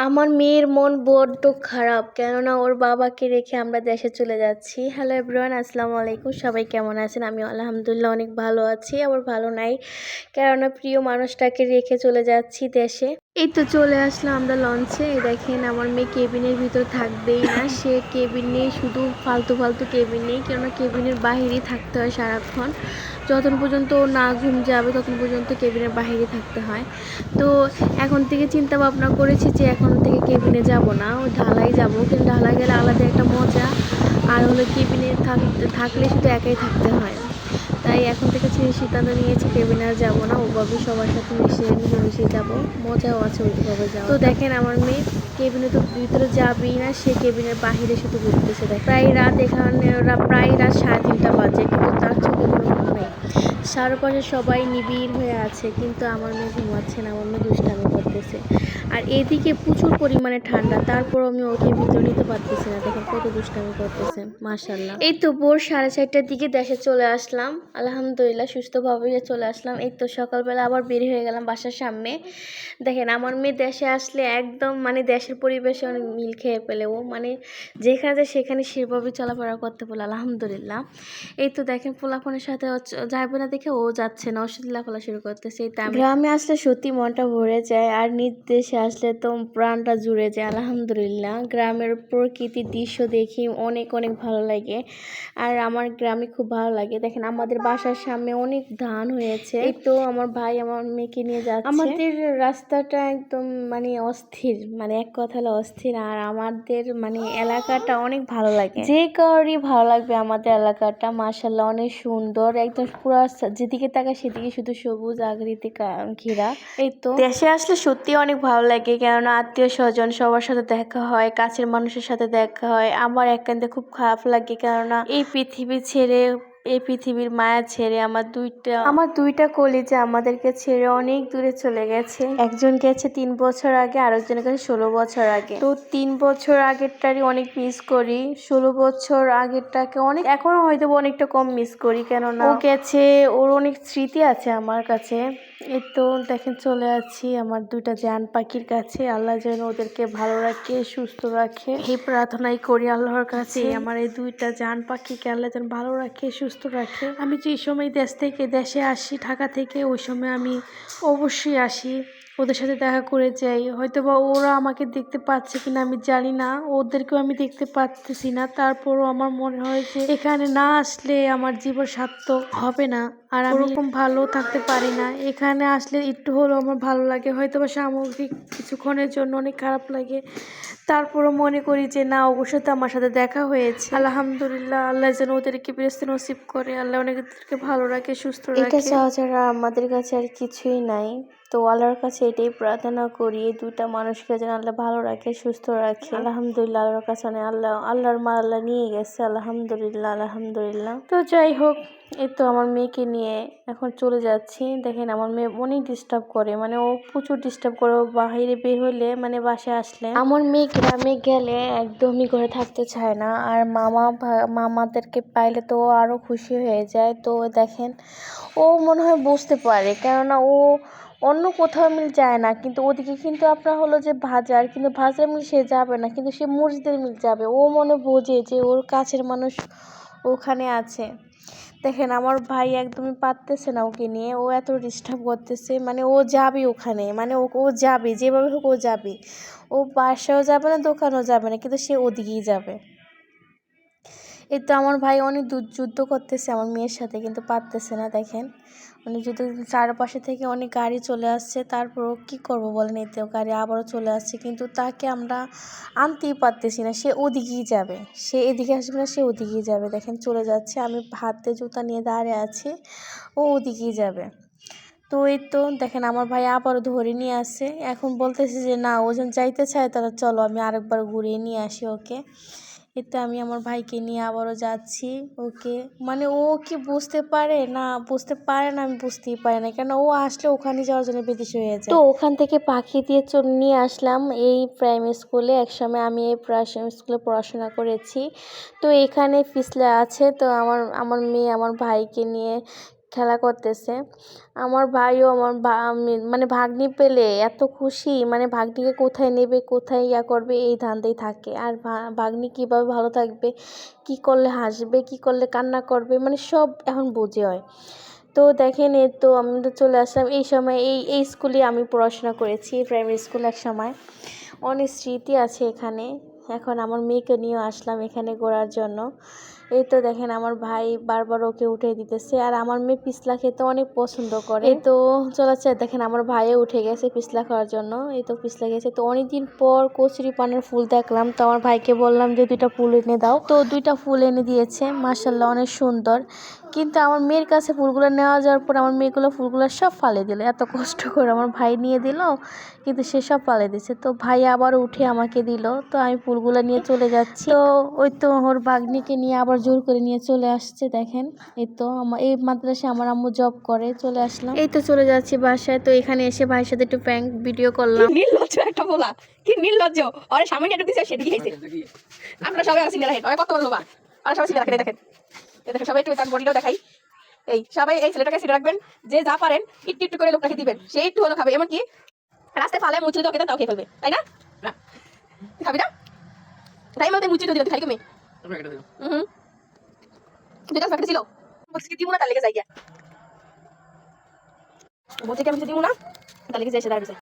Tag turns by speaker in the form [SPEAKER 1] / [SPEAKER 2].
[SPEAKER 1] আমার মেয়ের মন বড্ড খারাপ, কেননা ওর বাবাকে রেখে আমরা দেশে চলে যাচ্ছি। হ্যালো এভরিওয়ান, আসসালামু আলাইকুম। সবাই কেমন আছেন? আমি আলহামদুলিল্লাহ অনেক ভালো আছি, আবার ভালো নাই, কেননা প্রিয় মানুষটাকে রেখে চলে যাচ্ছি দেশে। এই তো চলে আসলাম আমরা লঞ্চে। দেখেন আমার মেয়ে কেবিনের ভিতর থাকবেই না, সে কেবিনে শুধু ফালতু ফালতু কেবিনেই, কেননা কেবিনের বাহিরেই থাকতে হয় সারাক্ষণ। যতক্ষণ পর্যন্ত ও না ঘুম যাবে ততক্ষণ পর্যন্ত কেবিনের বাহিরে থাকতে হয়। তো এখন থেকে চিন্তা ভাবনা করেছি যে এখন থেকে কেবিনে যাব না, ওই ঢালাই যাব। কিন্তু ঢালাই গেলে আলাদা একটা মজা, আর হলো কেবিনে থাকলে শুধু একাই থাকতে হয়। তাই এখন থেকে সিদ্ধান্ত নিয়েছি কেবিনে আর যাবো না, ওভাবে সবার সাথে মিশে যাব, মজাও আছে ওইভাবে যাওয়া। তো দেখেন আমার মেয়ে কেবিনে তো ভিতরে যাবেই না, সে কেবিনের বাহিরে শুধু ঘুরতেছে। প্রায় রাত এখানে প্রায় রাত 3:30 বাজে, কিন্তু তার চোখে কোনো ঘুম নেই। চারপাশে সবাই নিবিড় হয়ে আছে, কিন্তু আমার মেয়ে ঘুমাচ্ছে না, আমার মেয়ে দুষ্টামি করতেছে। আর এদিকে প্রচুর পরিমাণে ঠান্ডা, তারপরও আমি ওকে ভিতরে নিতে পারতেছি না। দেখেন কত দুষ্টামি করতেছে, মাশাআল্লাহ। এই তো ভোর 4:30টার দিকে দেশে চলে আসলাম, আলহামদুলিল্লাহ সুস্থভাবে চলে আসলাম। এই তো সকালবেলা আবার বের হয়ে গেলাম বাসার সামনে। দেখেন আমার মেয়ে দেশে আসলে একদম মানে দেশের পরিবেশে অনেক মিল খেয়ে পেলে, ও মানে যেখানে যায় সেখানে সেভাবে চলাফেরা করতে বলে, আলহামদুলিল্লাহ। এই তো দেখেন পোলাপনের সাথে যাবে না দেখে ও যাচ্ছে না, ওর সাথে লাফালা শুরু করতেছে। এই গ্রামে আসলে সত্যি মনটা ভরে যায়, আর নিজ দেশে আসলে তো প্রাণটা জুড়ে যায়, আলহামদুলিল্লাহ। গ্রামের প্রকৃতির দৃশ্য দেখি অনেক অনেক ভালো লাগে, আর আমার গ্রামে খুব ভালো লাগে। দেখেন আমাদের বাসার সামনে অনেক ধান হয়েছে। এই তো আমার ভাই আমার মেয়েকে নিয়ে যাচ্ছে। আমাদের রাস্তাটা একদম মানে অস্থির, মানে এক কথা হলো অস্থির। আর আমাদের মানে এলাকাটা অনেক ভালো লাগে, যে কারোরই ভালো লাগবে আমাদের এলাকাটা, মাশাআল্লাহ অনেক সুন্দর একদম। পুরো যেদিকে তাকায় সেদিকে শুধু সবুজ আকৃতি ঘেরা। এই তো দেশে আসলে সত্যি অনেক ভালো লাগে, কেননা আত্মীয় স্বজন সবার সাথে দেখা হয়, কাছের মানুষের সাথে দেখা হয়। আমার একান্তে খুব খারাপ লাগে, কেননা এই পৃথিবী ছেড়ে, এই পৃথিবীর মায়া ছেড়ে আমার দুইটা কলিজা আমাদেরকে ছেড়ে অনেক দূরে চলে গেছে। একজন গেছে 3 বছর আগে, আরেকজন গেছে 16 বছর আগে। তো 3 বছর আগেরটারই অনেক মিস করি, 16 বছর আগেরটাকে অনেক, এখনো হয়তো অনেকটা কম মিস করি, কেননা ও গেছে, ওর অনেক স্মৃতি আছে আমার কাছে। এই তো দেখেন চলে আছি আমার দুইটা জান পাখির কাছে। আল্লাহ যেন ওদেরকে ভালো রাখে, সুস্থ রাখে, এই প্রার্থনাই করি আল্লাহর কাছে। আমার এই দুইটা জান পাখিকে আল্লাহ যেন ভালো রাখে, সুস্থ রাখে। আমি যে সময় দেশে আসি ঢাকা থেকে, ওই সময় আমি অবশ্যই আসি, ওদের সাথে দেখা করে যাই। হয়তো বা ওরা আমাকে দেখতে পাচ্ছে কিনা আমি জানি না, ওদেরকেও আমি দেখতে পাচ্ছি না। তারপরও আমার মনে হয় যে এখানে না আসলে আমার জীবন সার্থক হবে না, আর আমি ওরকম ভালো থাকতে পারি না। এখানে আসলে একটু হলেও আমার ভালো লাগে, হয়তো বা সামগ্রিক কিছুক্ষণের জন্য অনেক খারাপ লাগে, তারপরও মনে করি যে না, অবশ্যই তো আমার সাথে দেখা হয়েছে। আলহামদুলিল্লাহ, আল্লাহ যেন ওদেরকে বেরেস্তে নসিব করে, আল্লাহ অনেকদেরকে ভালো রাখে, সুস্থ রাখে। এটা চাওয়া ছাড়া আমাদের কাছে আর কিছুই নাই। তো আল্লাহর কাছে এটাই প্রার্থনা করি, এই দুইটা মানুষকে যেন আল্লাহ ভালো রাখে, সুস্থ রাখে। আলহামদুলিল্লাহ, আল্লাহর কাছে আল্লাহর মাল আল্লাহ নিয়ে গেছে, আলহামদুলিল্লাহ আলহামদুলিল্লাহ। তো যাই হোক, এই তো আমার মেয়েকে নিয়ে এখন চলে যাচ্ছি। দেখেন আমার মেয়ে অনেক ডিস্টার্ব করে, মানে ও প্রচুর ডিস্টার্ব করে, ও বাহিরে বের হলে মানে বাসায় আসলে। আমার মেয়ে গ্রামে গেলে একদমই ঘরে থাকতে চায় না, আর মামাদেরকে পাইলে তো ও আরো খুশি হয়ে যায়। তো দেখেন ও মনে হয় বুঝতে পারে, কেননা ও অন্য কোথাও মিল যায় না, কিন্তু ওদিকে কিন্তু আপনার হলো যে বাজার, কিন্তু বাজার মিল সে যাবে না, কিন্তু সে মসজিদের মিল যাবে। ও মনে বোঝে যে ওর কাছের মানুষ ওখানে আছে। দেখেন আমার ভাই একদমই পারতেছে না ওকে নিয়ে, ও এত ডিস্টার্ব করতেছে, মানে ও যাবে ওখানে, মানে ও যাবে যেভাবে হোক, ও যাবে। ও বাসায়ও যাবে না, দোকানেও যাবে না, কিন্তু সে ওদিকেই যাবে। এই তো আমার ভাই অনেক যুদ্ধ করতেছে আমার মেয়ের সাথে, কিন্তু পারতেছে না। দেখেন মানে যুদ্ধ, চারপাশে থেকে অনেক গাড়ি চলে আসছে, তারপরও কি করব বলেন, এতে গাড়ি আবারও চলে আসছে, কিন্তু তাকে আমরা আনতেই পারতেছি না। সে ওদিকেই যাবে, সে এদিকে আসবে না, সে ওদিকেই যাবে। দেখেন চলে যাচ্ছে, আমি হাতে জুতা নিয়ে দাঁড়িয়ে আছি, ও ওদিকেই যাবে। তো এই তো দেখেন আমার ভাই আবারও ধরে নিয়ে আসছে, এখন বলতেছে যে না, ও যখন যাইতে চায় তাহলে চলো আমি আরেকবার ঘুরিয়ে নিয়ে আসি ওকে। এতে আমি আমার ভাইকে নিয়ে আবারও যাচ্ছি ওকে, মানে ও কি বুঝতে পারে না, বুঝতে পারে না, আমি বুঝতেই পারি না, কেন ও আসলে ওখানে যাওয়ার জন্য বিদেশি হয়ে যায়। তো ওখান থেকে পাখি দিয়ে নিয়ে আসলাম এই প্রাইমারি স্কুলে। একসময় আমি এই প্রাইমারি স্কুলে পড়াশোনা করেছি। তো এখানে পিছলে আছে, তো আমার মেয়ে আমার ভাইকে নিয়ে খেলা করতেছে। আমার ভাইও মানে ভাগ্নি পেলে এত খুশি, মানে ভাগ্নিকে কোথায় নেবে, কোথায় ইয়া করবে, এই ধান্দায় থাকে। আর ভাগ্নি কীভাবে ভালো থাকবে, কি করলে হাসবে, কি করলে কান্না করবে, মানে সব এখন বুঝে হয়। তো দেখেন, এই তো আমি তো চলে আসলাম। এই সময় এই স্কুলে আমি পড়াশোনা করেছি, প্রাইমারি স্কুল এক সময়। অনেক স্মৃতি আছে এখানে। এখন আমার মেয়েকে নিয়ে আসলাম এখানে ঘোরার জন্য। এই তো দেখেন আমার ভাই বারবার ওকে উঠে দিতেছে, আর আমার মেয়ে পিছলা খেতে অনেক পছন্দ করে। এই তো চলাচ্ছে, দেখেন আমার ভাইও উঠে গেছে পিছলা খাওয়ার জন্য। এই তো পিছলা গেছে। তো অনেকদিন পর কচুরি পানার ফুল দেখলাম, তো আমার ভাইকে বললাম যে 2টা ফুল এনে দাও। তো 2টা ফুল এনে দিয়েছে, মাশাআল্লাহ অনেক সুন্দর। কিন্তু আমার মেয়ের কাছে ফুলগুলো নেওয়া যাওয়ার পর আমার মেয়েগুলো ফুলগুলো সব ফালে দিল। এত কষ্ট করে আমার ভাই নিয়ে দিল, কিন্তু সে সব ফালে দিছে। তো ভাই আবার উঠে আমাকে দিল। তো আমি ফুলগুলো নিয়ে চলে যাচ্ছি। তো ওই তো ওর ভাগ্নিকে নিয়ে আবার জোর করে নিয়ে চলে আসছে। দেখেন, এই তো এই মাদ্রাসায় আমার আম্মু জব করে। চলে আসলাম, এই তো চলে যাচ্ছি বাসায়। তো এখানে এসে ভাইয়ের সাথে একটু প্র্যাঙ্ক ভিডিও করলাম।
[SPEAKER 2] নির্লজ্জ একটা বলা, কি নির্লজ্জ! আরে সামনে একটু দিছে সেদিকে হইছে। আপনারা সবাই সিনিয়র রাখেন, কত বলবো বা আর সবাই সিনিয়র রাখেন। দেখেন, দেখেন সবাই একটু তার বডিটাও দেখাই। এই সবাই এই ছেলেটাকে সিনিয়র রাখবেন, যে যা পারেন একটু একটু করে লোকটাকে দিবেন, সে একটু হলো খাবে। এমনকি রাস্তায় ফালে মুচড়ে দাও, তাও খেয়ে ফেলবে, তাই না? না খাবি না, তাই আমাদের মুচড়ে দিল, খালি কমে। দুইটা প্যাকেট ছিল, বলছি কি দিব না, তার লেগে যাই গিয়া বলছি কি আমি দিব না, তার লেগে যাই সে দাঁড়িয়েছে।